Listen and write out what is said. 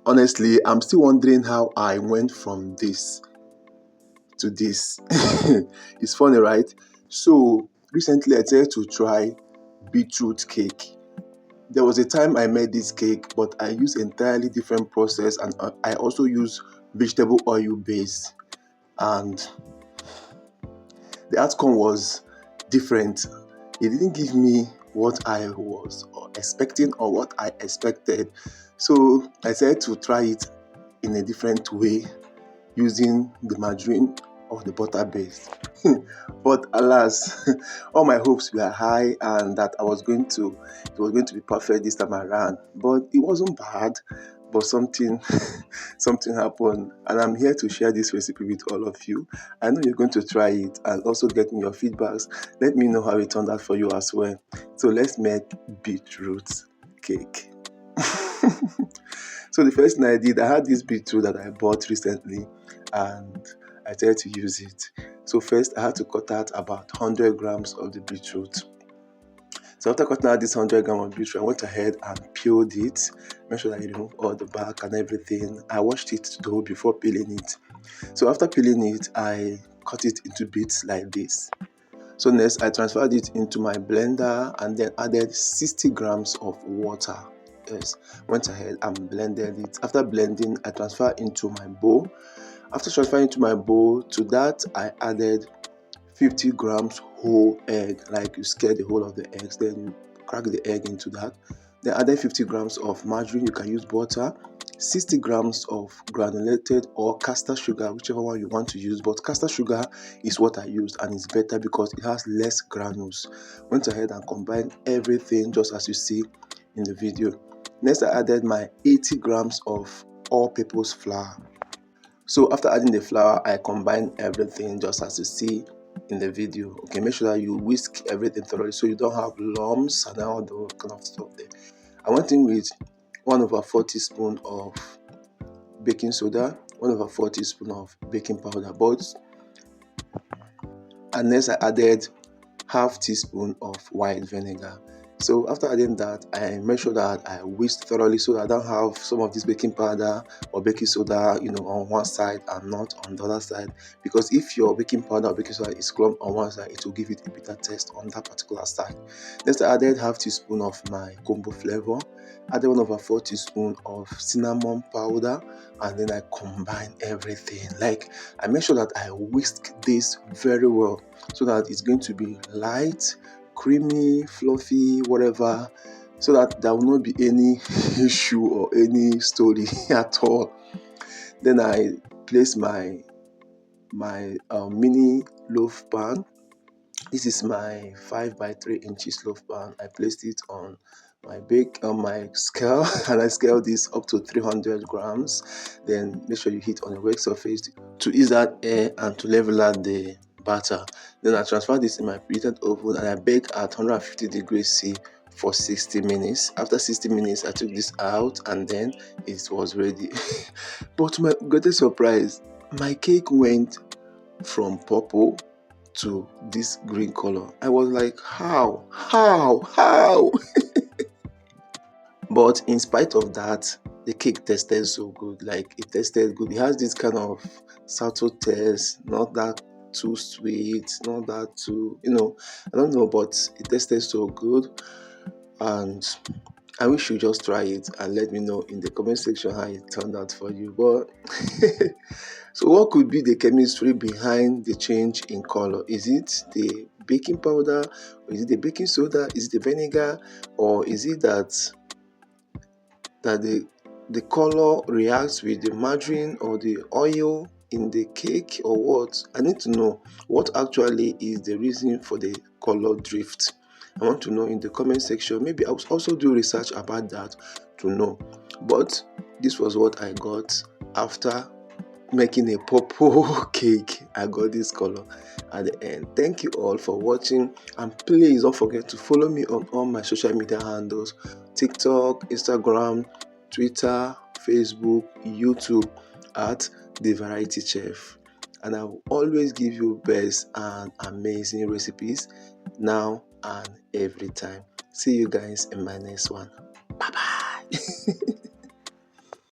Honestly, I'm still wondering how I went from this to this. It's funny, right? So recently I decided to try beetroot cake. There was a time I made this cake, but I used entirely different process, and I also use vegetable oil base, and the outcome was different. It didn't give me what I was expecting or what I expected. So I decided to try it in a different way using the margarine or the butter base. But alas, all my hopes were high and that it was going to be perfect this time around. But it wasn't bad, but something something happened, and I'm here to share this recipe with all of you. I know you're going to try it and also get me your feedbacks. Let me know how it turned out for you as well. So let's make beetroot cake. So the first thing I did, I had this beetroot that I bought recently, and I tried to use it. So first I had to cut out about 100 grams of the beetroot. So after cutting out this 100 grams of beetroot, I went ahead and peeled it. Make sure that I remove all the bark and everything. I washed it though before peeling it. So after peeling it, I cut it into bits like this. So next I transferred it into my blender and then added 60 grams of water. Yes, went ahead and blended it. After blending, I transferred into my bowl. After transferring into my bowl, to that I added 50 grams whole egg. Like you scare the whole of the eggs, then you crack the egg into that. Then added 50 grams of margarine. You can use butter. 60 grams of granulated or caster sugar, whichever one you want to use, but caster sugar is what I used and it's better because it has less granules. Went ahead and combined everything just as you see in the video. Next I added my 80 grams of all-purpose flour. So after adding the flour, I combined everything just as you see in the video. Okay, make sure that you whisk everything thoroughly so you don't have lumps and all the kind of stuff there. I went in with 1/4 teaspoon of baking soda, 1/4 teaspoon of baking powder, and next I added half teaspoon of white vinegar. So after adding that, I make sure that I whisk thoroughly so that I don't have some of this baking powder or baking soda, on one side and not on the other side. Because if your baking powder or baking soda is clumped on one side, it will give it a bitter taste on that particular side. Next, I added half teaspoon of my combo flavor, added 1/4 teaspoon of cinnamon powder, and then I combine everything. Like I make sure that I whisk this very well so that it's going to be light, creamy, fluffy, whatever, so that there will not be any issue or any story at all. Then I place my mini loaf pan. This is my 5 by 3 inches loaf pan. I placed it on my scale and I scaled this up to 300 grams. Then make sure you heat on a wet surface to ease that air and to level out the batter. Then I transfer this in my preheated oven and I bake at 150 degrees C for 60 minutes. After 60 minutes, I took this out and then it was ready. But to my greatest surprise, my cake went from purple to this green color. I was like, how? But in spite of that, the cake tasted so good. Like it tasted good. It has this kind of subtle taste, not that too sweet, not that too, I don't know, but it tasted so good. And I wish you just try it and let me know in the comment section how it turned out for you. But so what could be the chemistry behind the change in color? Is it the baking powder, or is it the baking soda, is it the vinegar, or is it that the color reacts with the margarine or the oil in the cake, or what? I need to know what actually is the reason for the color drift. I want to know in the comment section. Maybe I'll also do research about that to know. But this was what I got after making a purple cake. I got this color at the end. Thank you all for watching, and please don't forget to follow me on all my social media handles: TikTok, Instagram, Twitter, Facebook, YouTube at The Variety Chef. And I will always give you best and amazing recipes now and every time. See you guys in my next one. Bye bye.